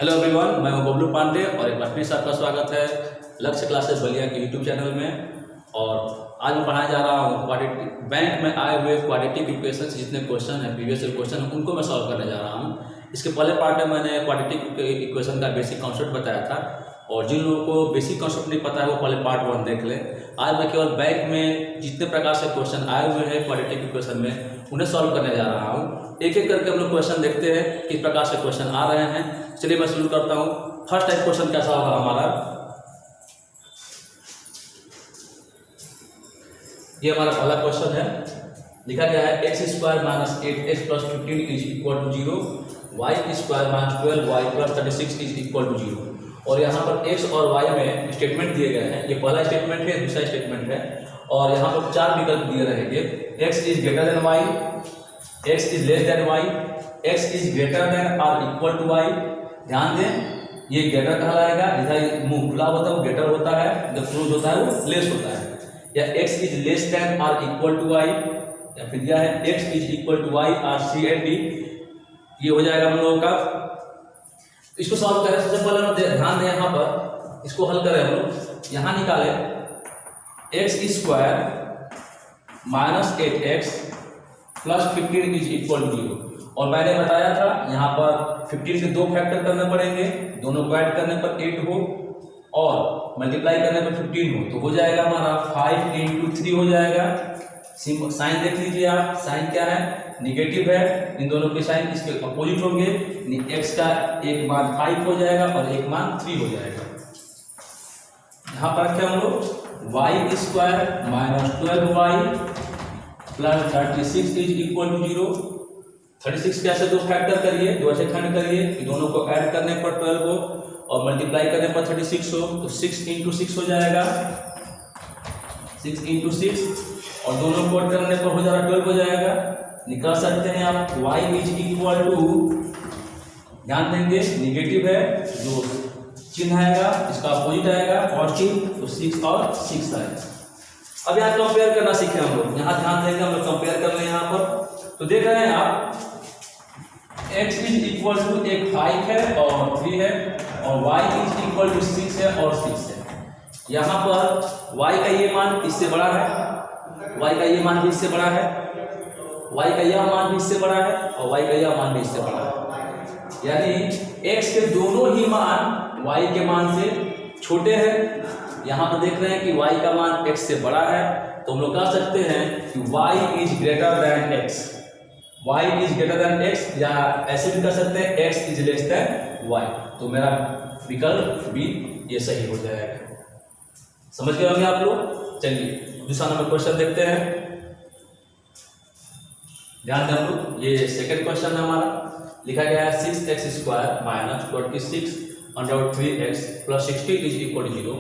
Hello everyone, मैं हूं बबलू पांडे और एक बार फिर से आपका स्वागत है लक्ष्य क्लासेस बलिया के यूट्यूब चैनल में। और आज मैं पढ़ाने जा रहा हूं क्वाड्रेटिक बैंक में आए हुए क्वाड्रेटिक इक्वेशन जितने क्वेश्चन हैं, प्रीवियस ईयर क्वेश्चन हैं, उनको मैं सॉल्व करने जा रहा हूं। इसके पहले पार्ट में मैंने क्वाड्रेटिक इक्वेशन का बेसिक कॉन्सेप्ट बताया था, और जिन लोगों को बेसिक कॉन्सेप्ट नहीं पता है वो पहले पार्ट 1 देख लें। आज मैं केवल बैंक में जितने प्रकार से क्वेश्चन आए हुए हैं क्वाड्रेटिक इक्वेशन में, उन्हें सॉल्व करने जा रहा हूँ। एक एक करके हम लोग क्वेश्चन देखते हैं किस प्रकार से क्वेश्चन आ रहे हैं। चलिए मैं शुरू करता हूँ। फर्स्ट टाइप क्वेश्चन कैसा होगा हमारा, ये हमारा पहला क्वेश्चन है। लिखा गया है x square minus 8x plus 15 is equal to 0, y square minus 12y plus 36 is equal to 0। और यहाँ पर x और y में स्टेटमेंट दिए गए हैं। ये पहला स्टेटमेंट है, दूसरा स्टेटमेंट है, और यहाँ पर 4 विकल्प दिए रहेंगे। x is greater than y, x is less then y, x is greater than और इक्वल टू y। ध्यान दें, ये ग्रेटर कहलाएगा, इधर मुंह खुला होता है वो ग्रेटर होता है, जब क्लोज होता है वो लेस होता है। या x इज लेस देन और इक्वल टू y, या फिर दिया है x is equal to y और c एंड d। ये हो जाएगा हम लोगों का। इसको सॉल्व करें, सबसे पहले हम ध्यान दें, यहाँ पर इसको हल करें हम लोग। यहाँ निकालें x square minus 8x plus 15 is equal to 0। और मैंने बताया था यहाँ पर 15 के 2 फैक्टर करने पड़ेंगे, दोनों को ऐड करने पर 8 हो और मल्टीप्लाई करने पर 15 हो, तो हो जाएगा हमारा 5 इंटू 3 हो जाएगा। साइन देख लीजिए आप, साइन क्या है, निगेटिव है। इन दोनों के साइन इसके अपोजिट होंगे। x का एक मान 5 हो जाएगा और एक मान 3 हो जाएगा। यहाँ पर रखें हम लोग y square minus 12y plus 36 is equal to 0। 36 कैसे 2 फैक्टर करिए, 2 ऐसे खंड करिए कि दोनों को ऐड करने पर 12 हो और मल्टीप्लाई करने पर 36 हो, तो 6 इंटू 6 हो जाएगा। 6 इंटू 6 और दोनों को ऐड करने पर हो जाएगा 12 हो जाएगा। निकाल सकते हैं आप y इज इक्वल टू, ध्यान देंगे निगेटिव है, जो चिन्ह आएगा इसका अपोजिट आएगा पॉजिटिव, तो 6 और 6 आएगा। अब यहाँ कंपेयर करना सीखे हम लोग। यहाँ ध्यान देंगे, हम लोग कंपेयर कर लें यहाँ पर। तो देख रहे हैं आप x इज इक्वल टू एक 5 है और 3 है, और y इज इक्वल टू 6 है और 6 है। यहाँ पर y का ये मान इससे बड़ा है, y का ये मान भी इससे बड़ा है, y का यह मान भी इससे बड़ा है, और y का यह मान भी इससे बड़ा है। यानी x के दोनों ही मान y के मान से छोटे हैं। यहाँ पर देख रहे हैं कि y का मान x से बड़ा है, तो हम लोग कह सकते हैं कि y is greater than x। y is greater than x, या ऐसे भी कर सकते हैं x is less then y। तो मेरा विकल्प बी ये सही हो जाएगा। समझ गए होंगे आप लोग। चलिए दूसरा नंबर क्वेश्चन देखते हैं। ध्यान दें हम लोग, ये सेकंड क्वेश्चन है हमारा। लिखा गया है 6x square minus 26 under 3x plus 60 is equal to 0,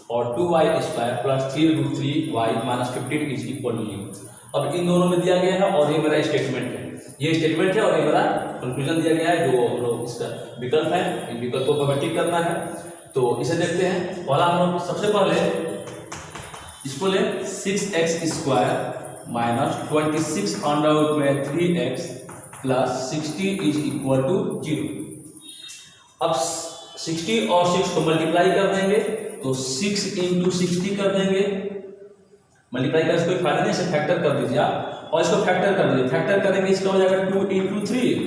और 2y square plus 3√3y minus 15 is equal to 0। अब इन दोनों में दिया गया है और ये मेरा स्टेटमेंट है, ये स्टेटमेंट है और ये मेरा कंक्लूजन दिया गया है, जो हम लोग इसका विकल्प है, इन विकल्पों को हमें टिक करना है। तो इसे देखते हैं। पहला हम लोग सबसे पहले इसको ले 6x स्क्वायर माइनस 26 अंडर में 3x plus 60 is equal to 0। अब 60 और 6 को मल्टीप्लाई कर देंगे, तो 6 इंटू 60 कर देंगे। मल्टीप्लाई करने से कोई फायदा नहीं, इसे फैक्टर कर दीजिए आप, और इसको फैक्टर कर दीजिए। फैक्टर करेंगे इसका हो जाएगा 2 इंटू 3,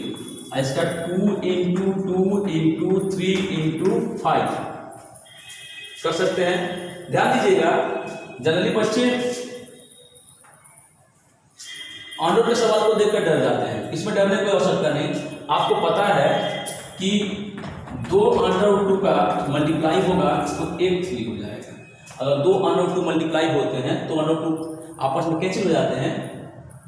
इसका 2 इंटू 2 इंटू 3 इंटू 5 कर सकते हैं। ध्यान दीजिएगा, जनरली बच्चे अंडर के सवाल को देखकर डर जाते हैं, इसमें डरने की आवश्यकता नहीं। आपको पता है कि 2 अंडर 2 का मल्टीप्लाई होगा तो 1 3 हो जाएगा। अगर 2 अंडर 2 मल्टीप्लाई होते हैं तो अंडर 2 आपस में कैंसिल हो जाते हैं,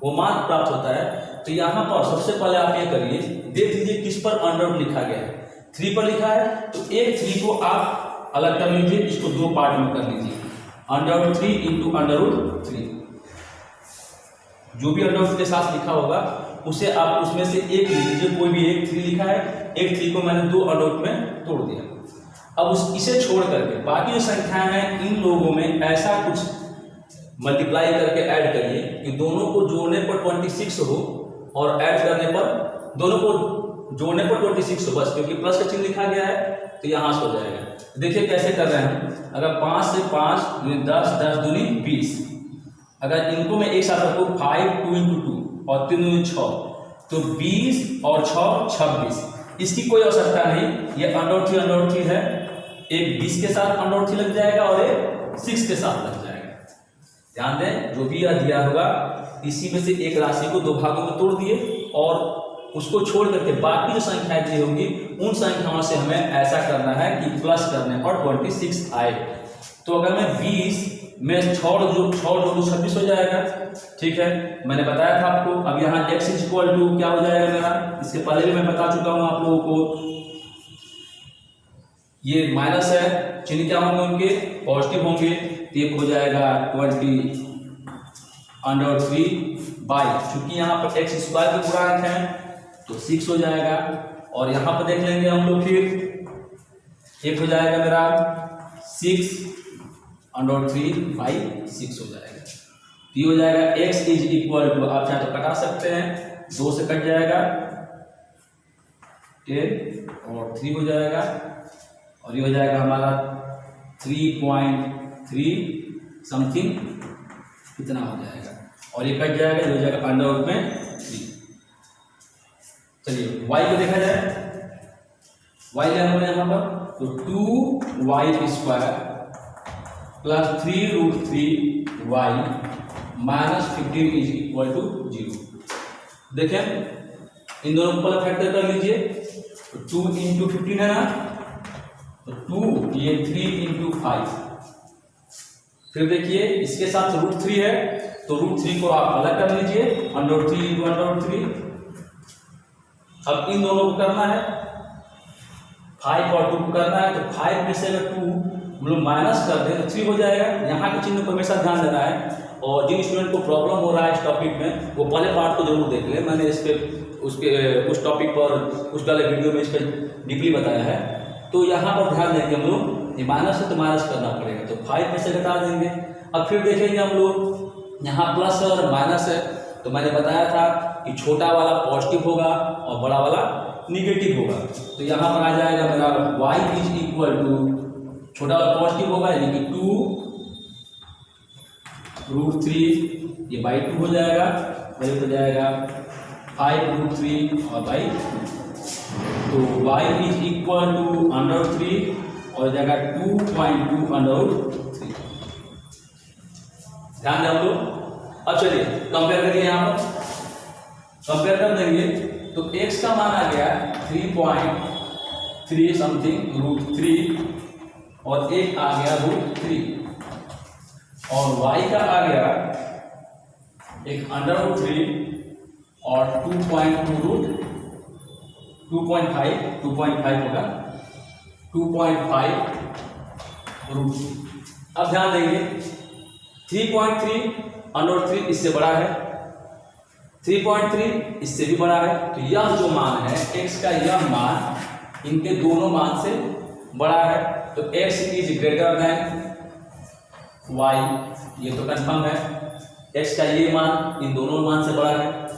वो मान प्राप्त होता है। तो यहाँ पर सबसे पहले आप ये करिए, देख लीजिए किस पर अंडर लिखा गया है, 3 पर लिखा है, तो 1 3 को आप अलग कर लीजिए, इसको 2 पार्ट में कर लीजिए। अंडर 3 इंटू अंडर 3, जो भी अंडर के साथ लिखा होगा उसे आप उसमें से एक ले लीजिए, कोई भी एक 3 लिखा है, एक 3 को मैंने 2 अंडर में तोड़ दिया। अब इसे छोड़ करके बाकी जो संख्याएं हैं, इन लोगों में ऐसा कुछ मल्टीप्लाई करके ऐड करिए कि दोनों को जोड़ने पर 26 हो और ऐड करने पर दोनों को जोड़ने पर 26 हो बस, क्योंकि प्लस का चिन्ह लिखा गया है तो यहाँ से हो जाएगा। देखिए कैसे कर रहे हैं, अगर 5 से 5 10, 10 दूनी 20, अगर इनको मैं एक साथ रखूँ 5 2 इंटू 2 और 3 दूनी 6, तो 20 और 6 26। इसकी कोई आवश्यकता नहीं, ये √3 है, एक 20 के साथ √3 लग जाएगा और एक 6 के साथ लग जाएगा। ध्यान दें, जो भी यह दिया होगा इसी में से एक राशि को दो भागों में तोड़ दिए और उसको छोड़ करके बाकी जो संख्याएं दी होंगी उन संख्याओं से हमें ऐसा करना है कि प्लस करने पर 26 आए। तो अगर मैं 20 में 6 जो 26 हो जाएगा, ठीक है, मैंने बताया था आपको। अब यहाँ x इक्वल टू क्या हो जाएगा मेरा, इसके पहले भी मैं बता चुका हूँ आप लोगों को, ये माइनस है, चिन्ह क्या होंगे उनके, पॉजिटिव होंगे, तो ये हो जाएगा 20√3 चूंकि यहाँ पर x स्क्वायर के गुणांक है तो 6 हो जाएगा। और यहाँ पर देख लेंगे हम लोग, फिर एक हो जाएगा मेरा 6√3/6 हो जाएगा। तो ये हो जाएगा x इक्वल टू, आप चाहे तो कटा सकते हैं, 2 से कट जाएगा 10 और 3 हो जाएगा, और ये हो जाएगा हमारा 3.3 समथिंग कितना हो जाएगा, और ये कट जाएगा, ये हो जाएगा √3। चलिए y को देखा जाए, y ले हमने यहाँ पर, तो 2y² plus 3√3y minus 15 is equal to 0। देखें इन दोनों को फैक्टर कर लीजिए, तो 2 इंटू 15 है ना, तो 2 ये 3 इंटू 5, फिर देखिए इसके साथ √3 है तो √3 को आप अलग कर लीजिए, √3 इंटू √3। अब इन दोनों को करना है, 5 और 2 को करना है, तो 5 में से अगर 2 हम लोग माइनस कर दें तो 3 हो जाएगा। यहाँ के चिन्ह को हमेशा ध्यान देना है, और जिन स्टूडेंट को प्रॉब्लम हो रहा है इस टॉपिक में वो पहले पार्ट को जरूर देख लें, मैंने उस टॉपिक पर उस वाले वीडियो में इस पर डीपली बताया है। तो यहाँ पर ध्यान देंगे हम लोग, ये माइनस है तो माइनस करना पड़ेगा, तो 5 में से घटा देंगे। अब फिर देखेंगे हम लोग यहाँ प्लस और माइनस है, तो मैंने बताया था कि छोटा वाला पॉजिटिव होगा और बड़ा वाला निगेटिव होगा। तो यहाँ पर आ जाएगा मेरा y इज इक्वल टू, छोटा वाला पॉजिटिव होगा यानी कि 2√3 ये बाई 2 हो जाएगा, वही हो जाएगा 5√3 और बाई, तो y इज इक्वल टू √3 और जाएगा 2.2√3। ध्यान दें हम लोग। अब चलिए कंपेयर करिए, यहाँ पर कंपेयर कर देंगे तो x का मान आ गया 3.3 समथिंग √3 और एक आ गया √3, और y का आ गया एक √3 और 2.5 होगा 2.5 √3। अब ध्यान देंगे 3.3 √3 इससे बड़ा है, 3.3 इससे भी बड़ा है, तो यह जो मान है x का, यह मान इनके दोनों मान से बड़ा है, तो x is greater than y, ये तो कंफर्म है। x का ये मान इन दोनों मान से बड़ा है,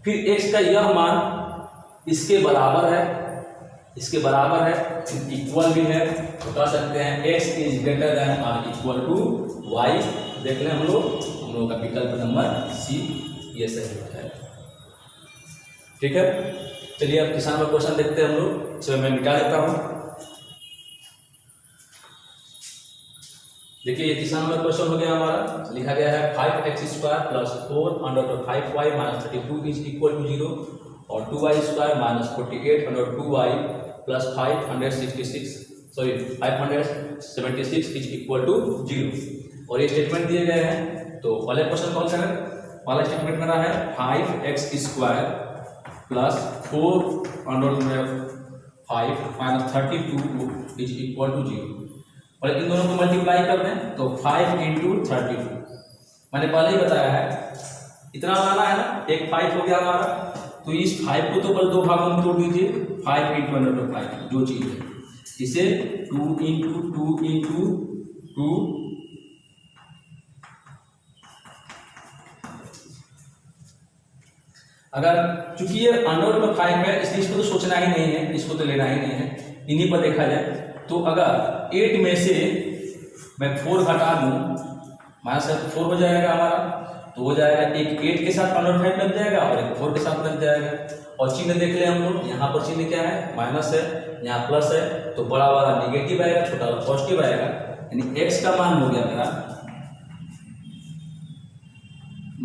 फिर x का यह मान इसके बराबर है, इसके बराबर है, इक्वल भी है, तो कह सकते हैं x इज ग्रेटर देन और इक्वल टू y। देख लें हम लोगों का विकल्प नंबर सी ये सही होता है। ठीक है, चलिए अब किसान का क्वेश्चन देखते हैं हम लोग, चलो मैं मिटा देता हूँ। देखिए ये किसान का क्वेश्चन हो गया हमारा, लिखा गया है 5x² plus 4√5y minus 32 is equal to 0 और 2y² minus 48√2y plus 576 is equal to 0। और ये स्टेटमेंट दिए गए हैं, तो पहले क्वेश्चन कौन सा है, पहला स्टेटमेंट मेरा है 5x² plus 4√5 minus 32 is equal to 0, और इन दोनों को मल्टीप्लाई कर दें तो 5 इंटू 32, मैंने पहले ही बताया है इतना बनाना है ना, एक 5 हो गया हमारा, तो इस 5 को तो बस दो भागों में तोड़ दीजिए, 5 इंटू √5 जो चीज़ है, इसे 2 इंटू 2 अगर चूंकि ये अंडर में 5 है इसलिए इसको तो सोचना ही नहीं है, इसको तो लेना ही नहीं है, इन्हीं पर देखा जाए तो अगर 8 में से मैं 4 घटा दूँ -4 हो जाएगा हमारा, तो हो जाएगा एक 8 के साथ अंडर 5 लग जाएगा और एक 4 के साथ लग जाएगा। और चिन्ह देख ले हम लोग, यहाँ पर चिन्ह क्या है, माइनस है, यहाँ प्लस है, तो बड़ा वाला निगेटिव आएगा, छोटा वाला पॉजिटिव आएगा, यानी x का मान हो गया मेरा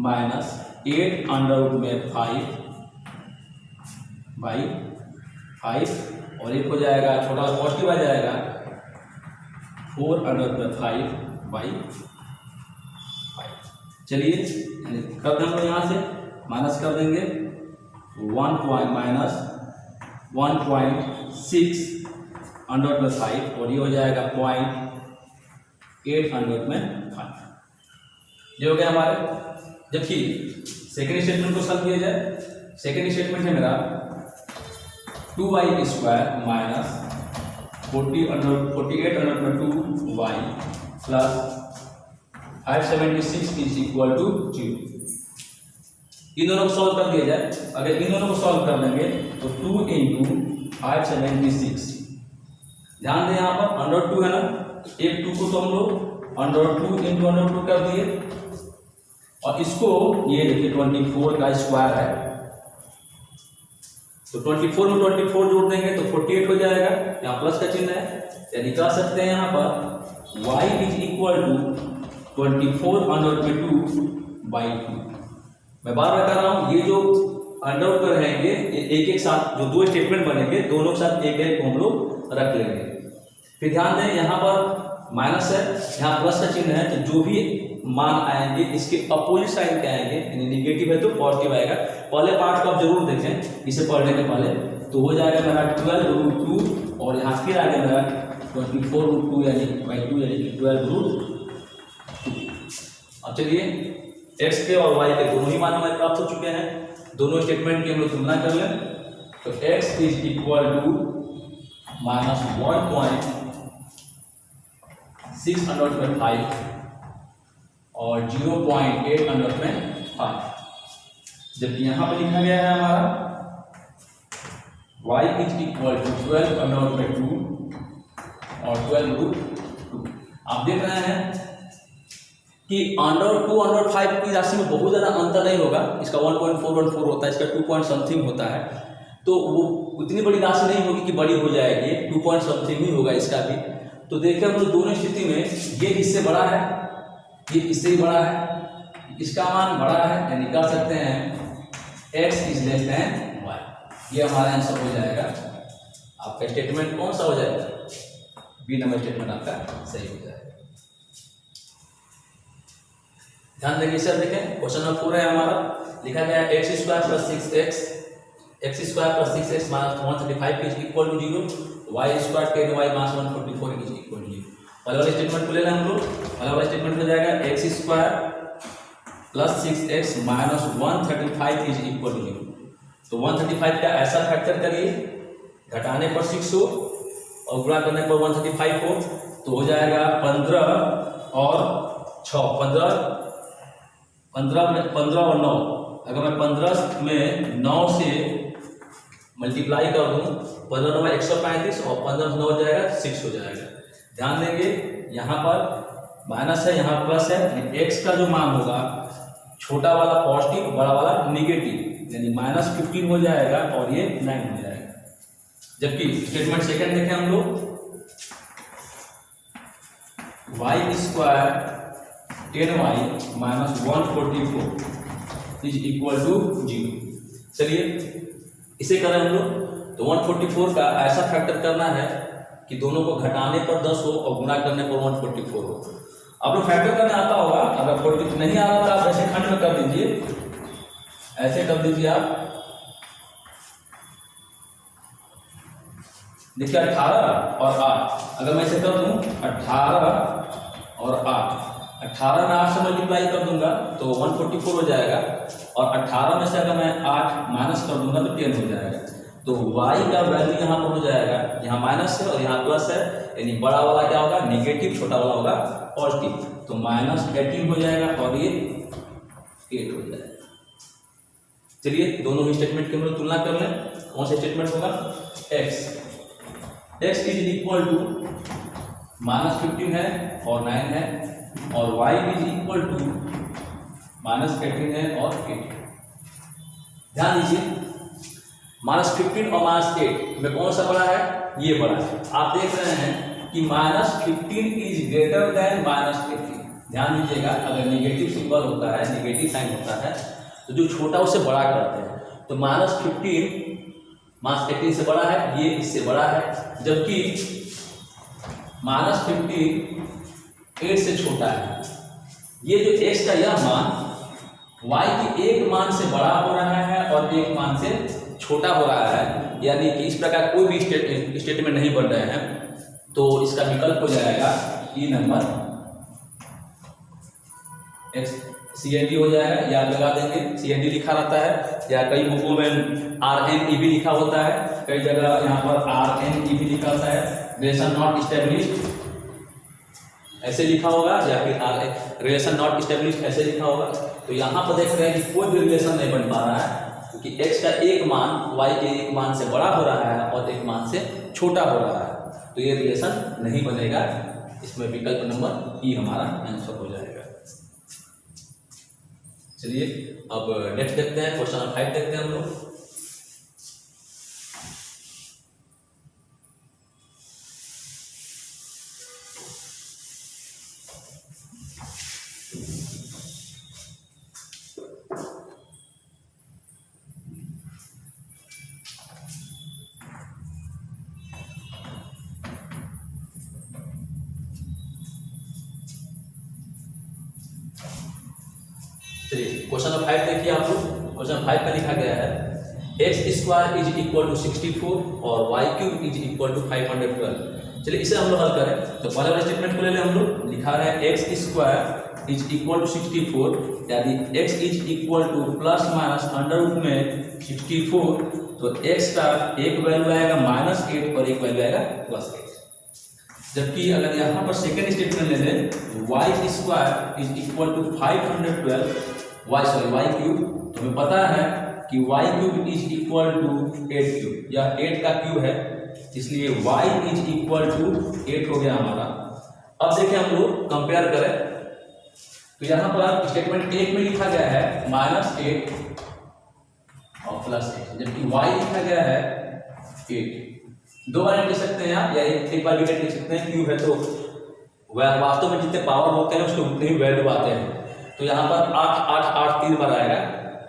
-8 अंडर में 5/5 और एक हो जाएगा छोटा वाला पॉजिटिव आ जाएगा 4 अंडर में 5/5। चलिए कर दें हम लोग, यहाँ से माइनस कर देंगे 1.6 अंडर में 5 और ये हो जाएगा 0.8 अंडर में 5। ये हो गया हमारे। जबकि सेकेंड स्टेटमेंट को सॉल्व किया जाए, सेकेंड स्टेटमेंट है मेरा 2y² माइनस 48 अंडर में 2y plus 576 is equal to 0। इन दोनों को सॉल्व कर दिया जाए, अगर इन दोनों को सॉल्व कर लेंगे तो 2 × 576, ध्यान दें यहाँ पर अंडर 2 है ना, एक 2 को तो हम लोग अंडर 2 × अंडर 2 कर दिए और इसको ये देखिए 24 का स्क्वायर है, तो 24 में 24 जोड़ देंगे तो 48 हो जाएगा, यहाँ प्लस का चिन्ह है, यानी कह सकते हैं यहाँ पर y is equal to 24 under में 2/2। मैं बार बार कर रहा हूँ, ये जो अंडर पर रहेंगे एक एक साथ जो दो स्टेटमेंट बनेंगे दोनों के साथ एक एक को हम लोग रख लेंगे। फिर ध्यान दें यहाँ पर माइनस है, यहाँ प्लस का चिन्ह है, तो जो भी मान आएंगे इसके अपोजिट साइन के आएंगे, यानी निगेटिव है तो पॉजिटिव आएगा। पहले पार्ट को आप जरूर देखें इसे पढ़ने के पहले, तो हो जाएगा मेरा 12√2 और यहाँ फिर आ गया मेरा 24√2 यानी 2 यानी 12√2। अब चलिए x के और y के दोनों ही मान हमें प्राप्त हो चुके हैं, दोनों स्टेटमेंट की हम लोग तुलना कर लें तो x is equal to -1.6 under में 5 और 0.8 अंडर में 5, जबकि यहाँ पर लिखा गया है हमारा y is equal to 12 under में 2 और 12√2। आप देख रहे हैं कि अंडर 2 अंडर 5 की राशि में बहुत ज़्यादा अंतर नहीं होगा, इसका 1.414 होता है, इसका 2 पॉइंट समथिंग होता है, तो वो उतनी बड़ी राशि नहीं होगी कि बड़ी हो जाएगी, 2 पॉइंट समथिंग ही होगा इसका भी। तो देखिए हम लोग दोनों स्थिति में ये इससे बड़ा है, ये इससे ही बड़ा है, इसका मान बड़ा है, यानी कह सकते हैं x is less then y। ये हमारा आंसर हो जाएगा। आपका स्टेटमेंट कौन सा हो जाएगा, बी नंबर स्टेटमेंट आपका सही हो जाएगा। ध्यान देंगे सर, देखें क्वेश्चन नंबर 4 है हमारा, लिखा गया x² + 6x minus 135 is equal to 0, y² 10y minus 144 is equal to 0। पहले वाले स्टेटमेंट को ले लें हम लोग, पहला वाला स्टेटमेंट हो जाएगा x² + 6x minus 135 is equal to 0। तो 135 का ऐसा फैक्टर करिए घटाने पर 6 हो और गुणा करने पर 135 हो, तो हो जाएगा 15 और 6 15 और 9। अगर मैं 15 में 9 से मल्टीप्लाई कर दूँ, 15 9 135 और 15 9 हो जाएगा 6 हो जाएगा। ध्यान देंगे यहाँ पर माइनस है, यहाँ प्लस है, x का जो मान होगा छोटा वाला पॉजिटिव बड़ा वाला निगेटिव, यानी -15 हो जाएगा और ये 9 हो जाएगा। जबकि स्टेटमेंट सेकंड देखें हम लोग, y² 10y minus 144 is equal to 0। चलिए इसे करें हम लोग, तो 144 का ऐसा फैक्टर करना है कि दोनों को घटाने पर 10 हो और गुणा करने पर 144 हो। आप लोग फैक्टर करने आता होगा, अगर 40 नहीं आ रहा तो आप ऐसे खंड में कर दीजिए, ऐसे कर दीजिए आप। देखिए 18 और 8, अगर मैं इसे कर दूं 18 और 8, 18 में 8 से मल्टीप्लाई कर दूंगा तो 144 हो जाएगा, और 18 में से अगर मैं 8 माइनस कर दूंगा तो 10 हो जाएगा। तो y का वैल्यू यहाँ पर हो जाएगा, यहाँ माइनस है और यहाँ प्लस है, यानी बड़ा वाला क्या होगा नेगेटिव, छोटा वाला होगा पॉजिटिव, तो -18 हो जाएगा और ये 8 हो जाएगा। चलिए दोनों ही स्टेटमेंट की हम लोग तुलना कर लें। कौन सा स्टेटमेंट होगा? x इज इक्वल टू -15 है और 9 है, और y इज इक्वल टू -18 है और 8। ध्यान दीजिए, -15 और -8 में कौन सा बड़ा है? ये बड़ा है। आप देख रहे हैं कि -15 इज ग्रेटर देन -18। ध्यान दीजिएगा, अगर नेगेटिव सिंबल होता है, नेगेटिव साइन होता है, तो जो छोटा उससे बड़ा करते हैं। तो -15 -18 से बड़ा है, ये इससे बड़ा है, जबकि -15 8 से छोटा है। ये जो x का यह मान y की एक मान से बड़ा हो रहा है और एक मान से छोटा हो रहा है, यानी कि इस प्रकार कोई भी स्टेटमेंट नहीं बन रहे हैं, तो इसका विकल्प हो जाएगा ई नंबर x CND हो जाएगा, या लगा देंगे CND लिखा रहता है, या कई बुकों में RNE भी लिखा होता है, कई जगह यहाँ पर RNE भी लिखा होता है, रिलेशन नॉट इस्टेब्लिश्ड ऐसे लिखा होगा, या फिर रिलेशन नॉट इस्टेब्लिश्ड ऐसे लिखा होगा। तो यहाँ पर देख रहे हैं कि कोई भी रिलेशन नहीं बन पा रहा है, क्योंकि x का एक मान y के एक मान से बड़ा हो रहा है और एक मान से छोटा हो रहा है, तो ये रिलेशन नहीं बनेगा। इसमें विकल्प नंबर ई हमारा आंसर हो जाएगा। चलिए अब नेक्स्ट देखते हैं, क्वेश्चन नंबर 5 देखते हैं हम लोग। चलिए क्वेश्चन नंबर 5 देखिए आप लोग। क्वेश्चन 5 में लिखा गया है x² इज इक्वल टू 64 और y³ इज इक्वल टू 512। चलिए इसे हम लोग हल करें, तो पहले वाले स्टेटमेंट को ले लें हम लोग। लिखा है x² इज इक्वल टू 64, यानी x is equal to plus minus under root में 64, तो x का एक वैल्यू आएगा -8 और एक वैल्यू आएगा +8। जबकि अगर यहाँ पर सेकेंड स्टेटमेंट ले लें, y² is equal to 512 y³, तो हमें पता है कि y³ इज इक्वल टू 8³, यह 8 का क्यूब है, इसलिए y इज इक्वल टू 8 हो गया हमारा। अब देखें हम लोग कंपेयर करें, तो यहाँ पर स्टेटमेंट 1 में लिखा गया है -8 और +8, जबकि y लिखा गया है 8। दो बार लिख सकते हैं आप, या एक बार भी लिख सकते हैं, क्यूब है तो वास्तव में जितने पावर होते हैं उसके उतने ही वैल्यू आते हैं। तो यहाँ पर 8 8 8 3 बार आएगा,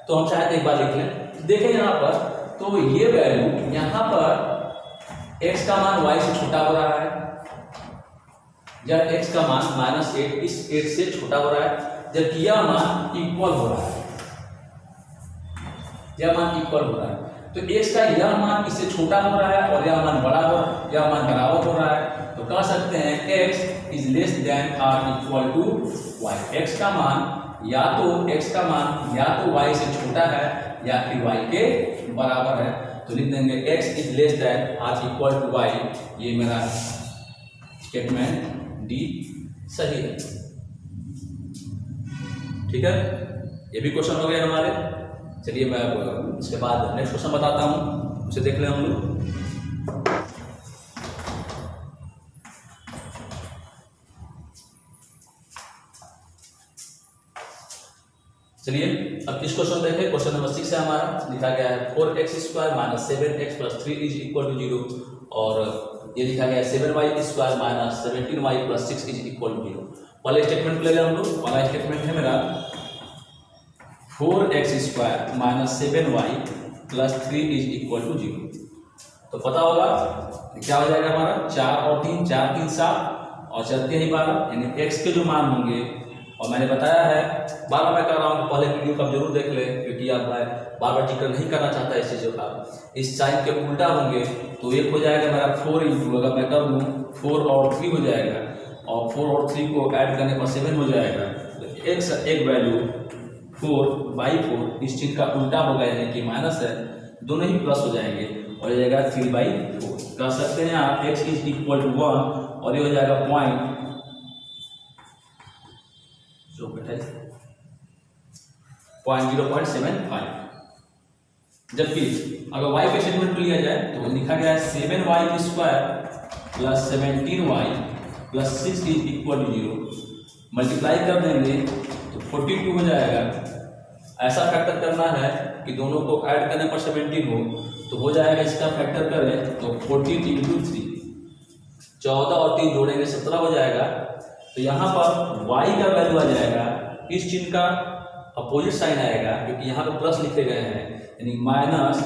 तो हम चाहे तो एक बार लिख लें। देखें यहाँ पर, तो ये वैल्यू यहाँ पर x का मान y से छोटा हो रहा है, या x का मान -8 इस 8 से छोटा हो रहा है, जबकि यह मान इक्वल हो रहा है, यह मान इक्वल हो रहा है। तो x का यह मान इससे छोटा हो रहा है और यह मान बड़ा हो रहा है, यह मान बराबर हो रहा है, तो कह सकते हैं x is less than or equal to y। x का मान या तो y से छोटा है या फिर y के बराबर है, तो लिख देंगे x is less than or equal to y। ये मेरा स्टेटमेंट डी सही है। ठीक है, ये भी क्वेश्चन हो गया हमारे। चलिए मैं अब इसके बाद नेक्स्ट क्वेश्चन बताता हूँ, उसे देख लें हम लोग। चलिए अब इस क्वेश्चन देखें, क्वेश्चन नंबर 6 है हमारा। लिखा गया है 4x² - 7x + 3 is equal to 0, और ये लिखा गया है 7y² - 17y + 6 is equal to 0। पहले स्टेटमेंट को ले लें हम लोग। पहला स्टेटमेंट है मेरा 4x² - 7y + 3 is equal to 0। तो पता होगा क्या हो जाएगा हमारा, 4 और 3, 4 3 7 और 4 3 12, यानी x के जो मान होंगे, और मैंने बताया है, बार बार मैं कर रहा हूँ, पहले वीडियो का जरूर देख लें, क्योंकि अब मैं बार बार जिक्र नहीं करना चाहता इस चीज़ों का। इस साइन के उल्टा होंगे, तो एक हो जाएगा मेरा 4 × अगर मैं कर दूँ 4 और 3 हो जाएगा, और 4 और 3 को ऐड करने पर 7 हो जाएगा। तो एक वैल्यू 4/4, इस चीज का उल्टा होगा, यानी कि माइनस है, दोनों ही प्लस हो जाएंगे और हो जाएगा 3/4। कह सकते हैं आप x इज इक्वल टू 1, और ये हो जाएगा 0.75। जबकि अगर y के स्टेटमेंट को लिया जाए तो लिखा गया है 7y² plus 17y plus 6 is equal to 0। Multiply कर देंगे तो 42 हो जाएगा। ऐसा फैक्टर करना है कि दोनों को ऐड करने पर 17 हो, तो हो जाएगा इसका फैक्टर करें तो 14 इंटू 3, 14 और 3 जोड़ेंगे 17 हो जाएगा। तो यहाँ पर y का वैल्यू आ जाएगा, इस चिन्ह का अपोजिट साइन आएगा क्योंकि यहाँ पर प्लस लिखे गए हैं, यानी माइनस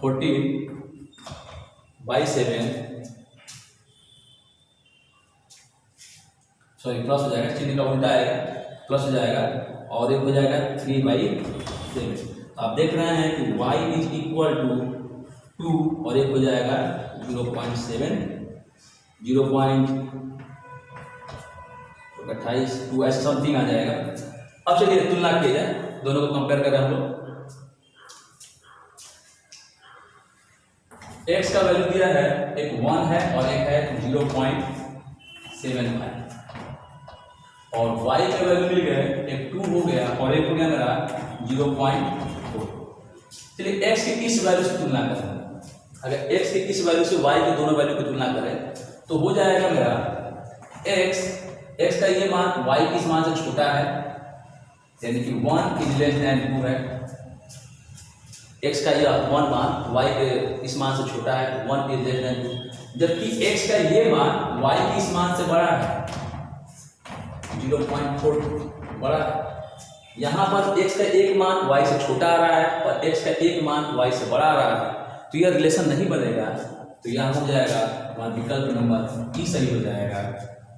14/7 सॉरी प्लस हो जाएगा, चिन्ह का उल्टा आएगा, प्लस हो जाएगा और एक हो जाएगा 3/7। आप देख रहे हैं कि y इज इक्वल टू 2 और एक हो जाएगा 0.7, 0.28 2 ऐसा समथिंग आ जाएगा। अब चलिए तुलना किया जाए, दोनों को कंपेयर करें हम लोग। x का वैल्यू दिया है, एक 1 है और एक है 0.75 और y के वैल्यू मिल गए, एक 2 हो गया और एक हो गया मेरा 0.4। चलिए x की किस वैल्यू से तुलना करें, अगर x की किस वैल्यू से y के दोनों वैल्यू की तुलना करें तो हो जाएगा मेरा x का ये मान y के इस मान से छोटा है, यानी कि 1 इज लेस देन 2 है। x का यह 1 मान y के इस मान से छोटा है, 1 इज लेस देन 2, जबकि x का ये मान y के इस मान से बड़ा है, 0.4 बड़ा है। यहाँ पर x का एक मान y से छोटा आ रहा है और x का एक मान y से बड़ा आ रहा है, तो यह रिलेशन नहीं बनेगा। तो यहाँ हो जाएगा हमारा विकल्प नंबर ई सही हो जाएगा।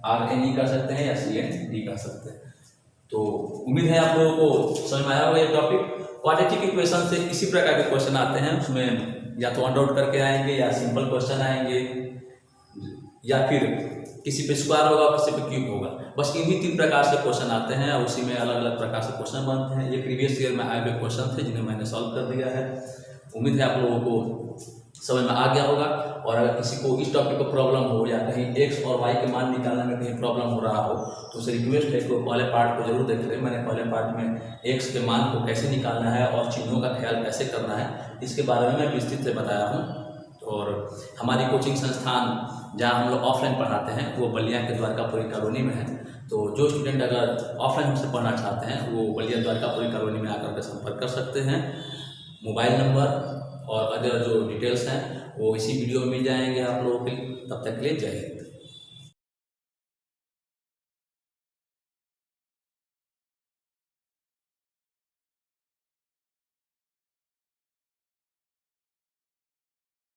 RNE कर सकते हैं या CND कर सकते हैं। तो उम्मीद है आप लोगों को समझ में आया होगा ये टॉपिक। क्वाड्रेटिक इक्वेशन से इसी प्रकार के क्वेश्चन आते हैं, उसमें या तो अनडाउट करके आएंगे या सिंपल क्वेश्चन आएंगे या फिर किसी पे स्क्वायर होगा किसी पे क्यूब होगा, बस इन्हीं 3 प्रकार से क्वेश्चन आते हैं और उसी में अलग अलग प्रकार से क्वेश्चन बनते हैं। ये प्रीवियस ईयर में आए हुए क्वेश्चन थे जिन्हें मैंने सॉल्व कर दिया है। उम्मीद है आप लोगों को समझ में आ गया होगा। और अगर किसी को इस टॉपिक को प्रॉब्लम हो या कहीं x और y के मान निकालने में कहीं प्रॉब्लम हो रहा हो तो उसे रिक्वेस्ट है कि पहले पार्ट को जरूर देख लें। मैंने पहले पार्ट में x के मान को कैसे निकालना है और चिन्हों का ख्याल कैसे करना है इसके बारे में मैं विस्तृत से बताया हूँ। और हमारी कोचिंग संस्थान जहाँ हम लोग ऑफलाइन पढ़ाते हैं वो बलिया के द्वारकापुरी कॉलोनी में है। तो जो स्टूडेंट अगर ऑफलाइन हमसे पढ़ना चाहते हैं वो बलिया द्वारकापुरी कॉलोनी में आकर के संपर्क कर सकते हैं। मोबाइल नंबर और अदर जो डिटेल्स हैं वो इसी वीडियो में मिल जाएंगे आप लोगों के। तब तक के लिए जय हिंद।